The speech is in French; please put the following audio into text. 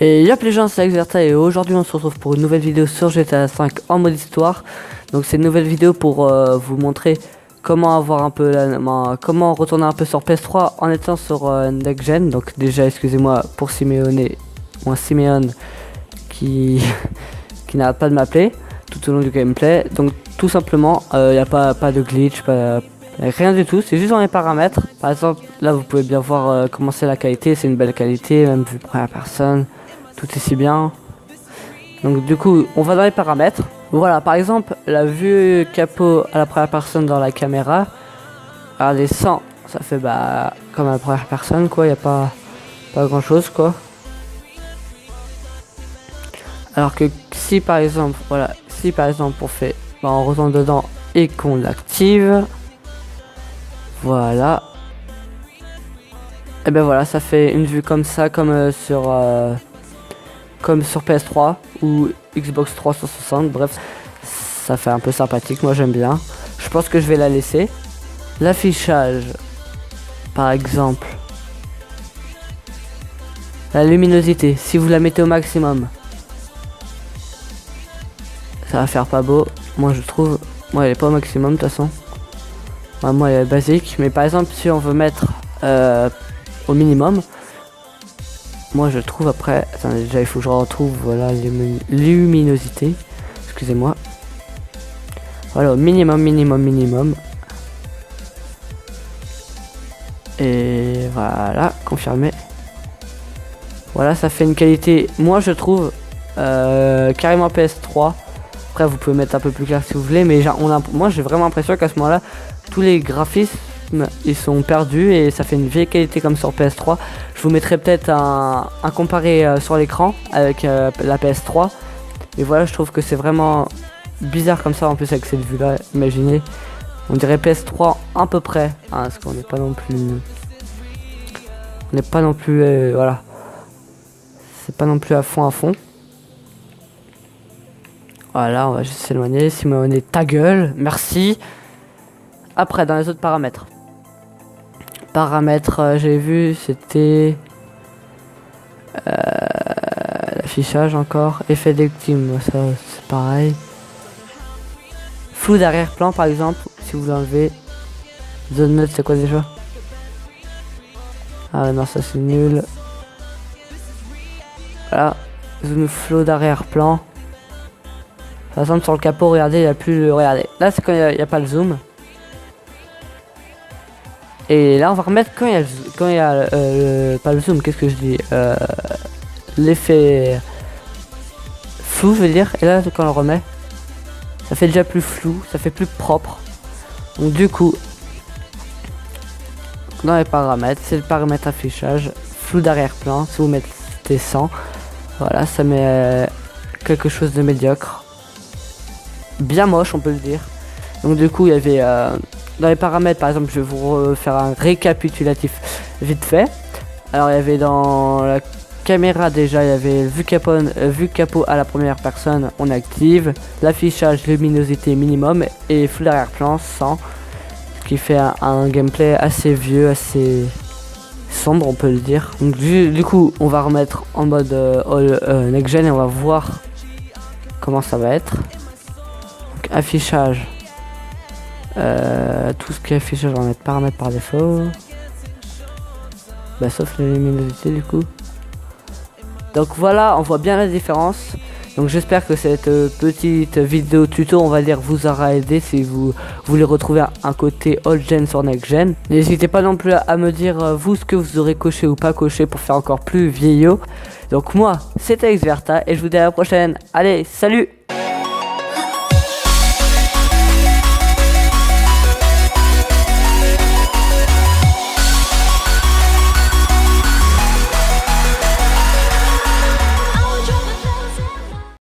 Et yop les gens, c'est Exerta et aujourd'hui on se retrouve pour une nouvelle vidéo sur GTA 5 en mode histoire. Donc c'est une nouvelle vidéo pour vous montrer comment avoir un peu comment retourner un peu sur PS3 en étant sur Next Gen. Donc déjà excusez-moi pour Simeone qui qui n'arrête pas de m'appeler tout au long du gameplay. Donc tout simplement il n'y a pas de glitch, rien du tout, c'est juste dans les paramètres. Par exemple là vous pouvez bien voir comment c'est la qualité, c'est une belle qualité, même vue première personne. Tout est si bien. Donc du coup on va dans les paramètres. Voilà, par exemple la vue capot à la première personne dans la caméra, regardez 100, ça fait comme à la première personne quoi, il n'y a pas grand chose quoi. Alors que si par exemple on fait on retourne dedans et qu'on l'active, voilà, et ben voilà, ça fait une vue comme ça, comme sur PS3 ou Xbox 360, bref, ça fait un peu sympathique, moi j'aime bien. Je pense que je vais la laisser. L'affichage, par exemple, la luminosité, si vous la mettez au maximum, ça va faire pas beau, moi je trouve. Moi elle est pas au maximum de toute façon. Moi elle est basique, mais par exemple si on veut mettre au minimum, moi je trouve après, attendez, déjà il faut que je retrouve, voilà, luminosité, excusez-moi, voilà, au minimum, et voilà, confirmé, voilà, ça fait une qualité, moi je trouve, carrément PS3. Après vous pouvez mettre un peu plus clair si vous voulez, mais moi j'ai vraiment l'impression qu'à ce moment là tous les graphismes ils sont perdus et ça fait une vieille qualité comme sur PS3. Je vous mettrai peut-être un comparé sur l'écran avec la PS3. Et voilà, je trouve que c'est vraiment bizarre comme ça, en plus avec cette vue là. Imaginez, on dirait PS3 à peu près, hein, parce qu'on n'est pas non plus, voilà, c'est pas non plus à fond. Voilà, on va juste s'éloigner. Simeone, ta gueule, merci. Après, dans les autres paramètres, j'ai vu, c'était l'affichage encore, effet de victime, ça c'est pareil. Flou d'arrière-plan par exemple, si vous l'enlevez. Zone neutre, c'est quoi déjà? Ah non, ça c'est nul. Voilà, zoom flow d'arrière-plan. Par exemple sur le capot, regardez, il n'y a plus le... Regardez, là c'est quand il n'y a pas le zoom. Et là on va remettre quand il y a pas le zoom, qu'est-ce que je dis, l'effet flou je veux dire. Et là quand on le remet, ça fait déjà plus flou, ça fait plus propre. Donc du coup dans les paramètres, c'est le paramètre affichage, flou d'arrière-plan, si vous mettez 100, voilà, ça met quelque chose de médiocre, bien moche on peut le dire. Donc du coup il y avait dans les paramètres, par exemple, je vais vous faire un récapitulatif vite fait. Alors il y avait dans la caméra déjà, il y avait vue capot à la première personne, on active. L'affichage, luminosité minimum et flou d'arrière-plan 100. Ce qui fait un gameplay assez vieux, assez sombre on peut le dire. Donc du coup on va remettre en mode next gen et on va voir comment ça va être. Donc affichage. Tout ce qui est affiché, je vais en mettre paramètres par défaut, sauf la luminosité du coup. Donc voilà, on voit bien la différence. Donc j'espère que cette petite vidéo tuto, on va dire, vous aura aidé si vous voulez retrouver un côté old gen sur next gen. N'hésitez pas non plus à me dire vous ce que vous aurez coché ou pas coché pour faire encore plus vieillot. Donc moi c'était Exerta et je vous dis à la prochaine. Allez, salut!